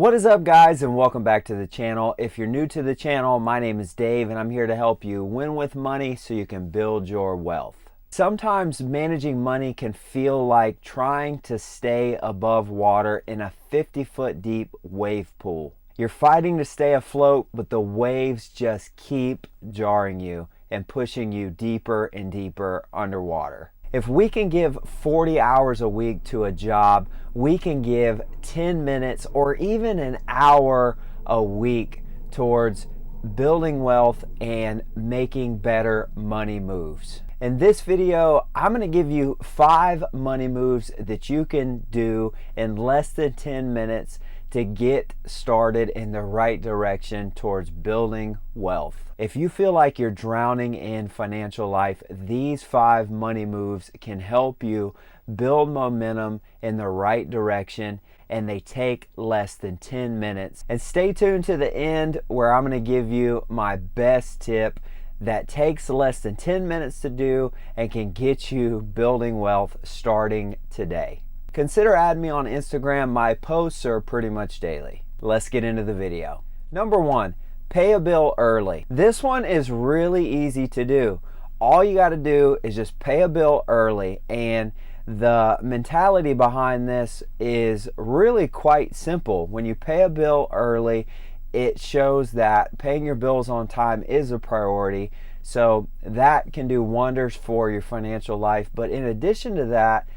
What is up, guys, and welcome back to the channel. If you're new to the channel, my name is Dave and I'm here to help you win with money so you can build your wealth. Sometimes managing money can feel like trying to stay above water in a 50-foot deep wave pool. You're fighting to stay afloat, but the waves just keep jarring you and pushing you deeper and deeper underwater. If we can give 40 hours a week to a job, we can give 10 minutes or even an hour a week towards building wealth and making better money moves. In this video, I'm going to give you 5 money moves that you can do in less than 10 minutes to get started in the right direction towards building wealth. If you feel like you're drowning in financial life, these 5 money moves can help you build momentum in the right direction, and they take less than 10 minutes. And stay tuned to the end where I'm going to give you my best tip that takes less than 10 minutes to do and can get you building wealth starting today. Consider adding me on Instagram. My posts are pretty much daily. Let's get into the video. Number 1, pay a bill early. This one is really easy to do. All you got to do is just pay a bill early, and the mentality behind this is really quite simple. When you pay a bill early, it shows that paying your bills on time is a priority. So that can do wonders for your financial life. But in addition to that,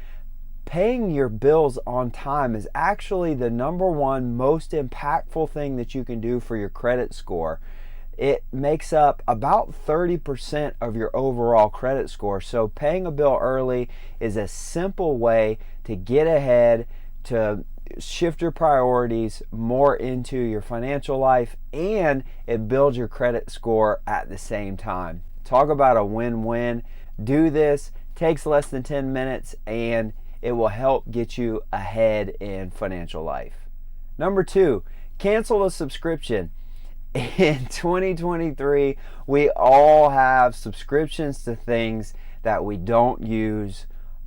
paying your bills on time is actually the number one most impactful thing that you can do for your credit score. It makes up about 30% of your overall credit score. So paying a bill early is a simple way to get ahead, to shift your priorities more into your financial life, and it builds your credit score at the same time. Talk about a win-win. Do this, takes less than 10 minutes, and it will help get you ahead in financial life. Number 2, cancel a subscription. In 2023, we all have subscriptions to things that we don't use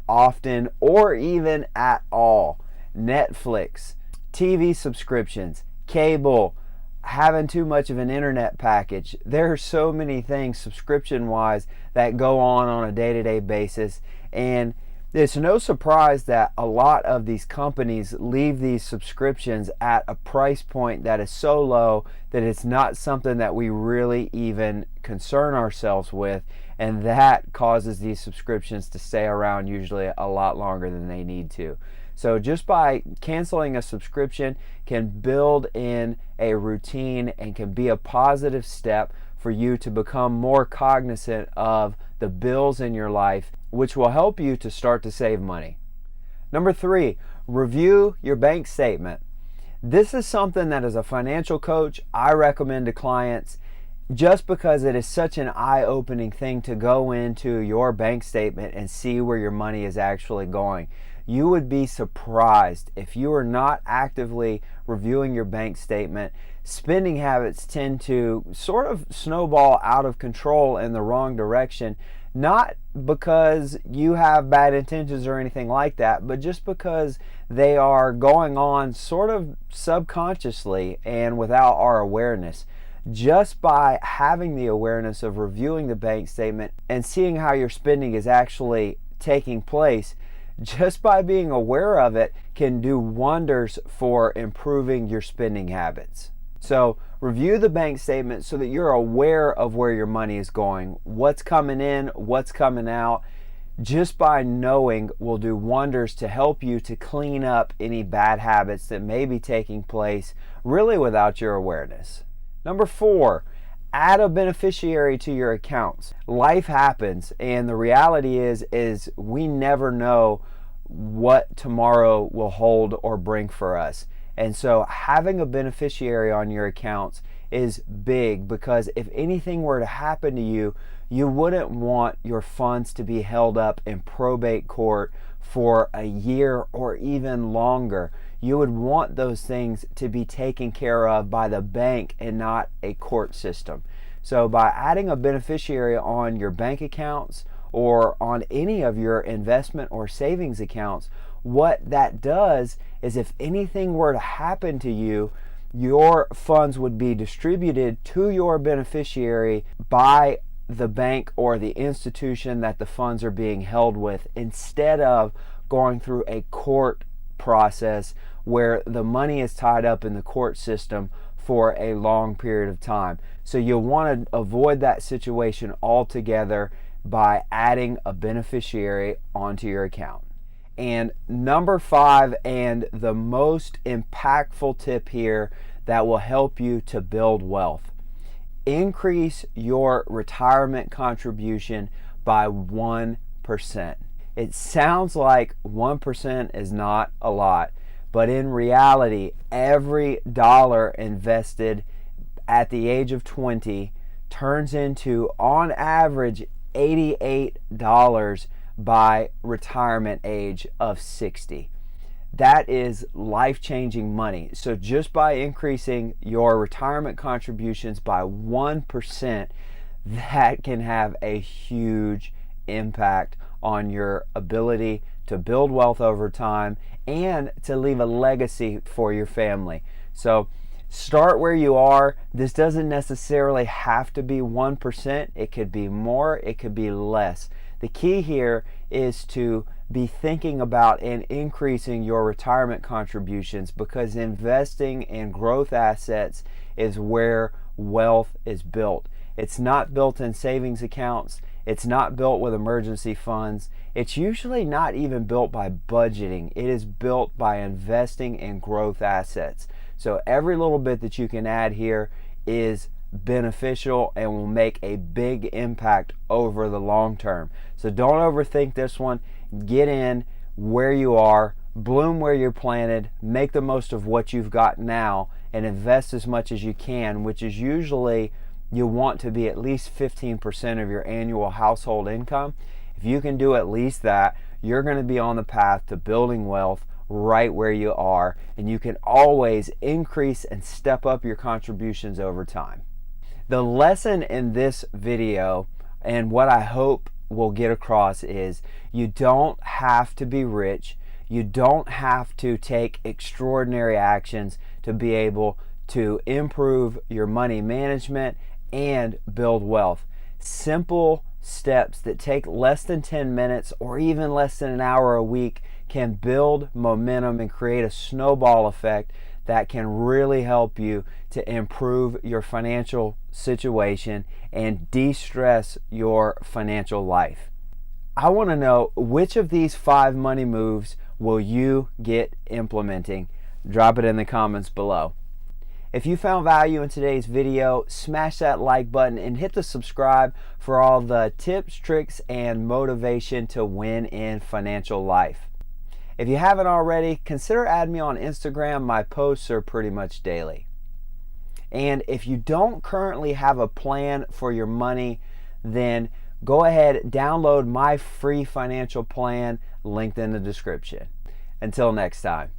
often or even at all. Netflix, TV subscriptions, cable, having too much of an internet package. There are so many things subscription-wise that go on a day-to-day basis, and it's no surprise that a lot of these companies leave these subscriptions at a price point that is so low that it's not something that we really even concern ourselves with, and that causes these subscriptions to stay around usually a lot longer than they need to. So just by canceling a subscription can build in a routine and can be a positive step for you to become more cognizant of the bills in your life, which will help you to start to save money. Number 3, review your bank statement. This is something that as a financial coach, I recommend to clients just because it is such an eye-opening thing to go into your bank statement and see where your money is actually going. You would be surprised if you are not actively reviewing your bank statement. Spending habits tend to sort of snowball out of control in the wrong direction, not because you have bad intentions or anything like that, but just because they are going on sort of subconsciously and without our awareness. Just by having the awareness of reviewing the bank statement and seeing how your spending is actually taking place, just by being aware of it can do wonders for improving your spending habits. So review the bank statement so that you're aware of where your money is going, what's coming in, what's coming out. Just by knowing will do wonders to help you to clean up any bad habits that may be taking place really without your awareness. Number 4, add a beneficiary to your accounts. Life happens, and the reality is we never know what tomorrow will hold or bring for us. And so having a beneficiary on your accounts is big, because if anything were to happen to you, you wouldn't want your funds to be held up in probate court for a year or even longer. You would want those things to be taken care of by the bank and not a court system. So by adding a beneficiary on your bank accounts or on any of your investment or savings accounts, what that does is if anything were to happen to you, your funds would be distributed to your beneficiary by the bank or the institution that the funds are being held with, instead of going through a court process where the money is tied up in the court system for a long period of time. So you'll want to avoid that situation altogether by adding a beneficiary onto your account. And number 5, and the most impactful tip here that will help you to build wealth: increase your retirement contribution by 1%. It sounds like 1% is not a lot, but in reality, every dollar invested at the age of 20 turns into, on average, $88 by retirement age of 60. That is life-changing money. So just by increasing your retirement contributions by 1%, that can have a huge impact on your ability to build wealth over time and to leave a legacy for your family. So start where you are. This doesn't necessarily have to be 1%. It could be more, it could be less. The key here is to be thinking about and increasing your retirement contributions, because investing in growth assets is where wealth is built. It's not built in savings accounts. It's not built with emergency funds. It's usually not even built by budgeting. It is built by investing in growth assets. So every little bit that you can add here is beneficial and will make a big impact over the long term. So don't overthink this one. Get in where you are, bloom where you're planted, make the most of what you've got now, and invest as much as you can, which is usually, you want to be at least 15% of your annual household income. If you can do at least that, you're going to be on the path to building wealth right where you are, and you can always increase and step up your contributions over time. The lesson in this video, and what I hope will get across, is you don't have to be rich. You don't have to take extraordinary actions to be able to improve your money management and build wealth. Simple steps that take less than 10 minutes or even less than an hour a week can build momentum and create a snowball effect that can really help you to improve your financial situation and de-stress your financial life. I want to know, which of these 5 money moves will you get implementing? Drop it in the comments below. If you found value in today's video, smash that like button and hit the subscribe for all the tips, tricks, and motivation to win in financial life. If you haven't already, consider adding me on Instagram. My posts are pretty much daily. And if you don't currently have a plan for your money, then go ahead, download my free financial plan, linked in the description. Until next time.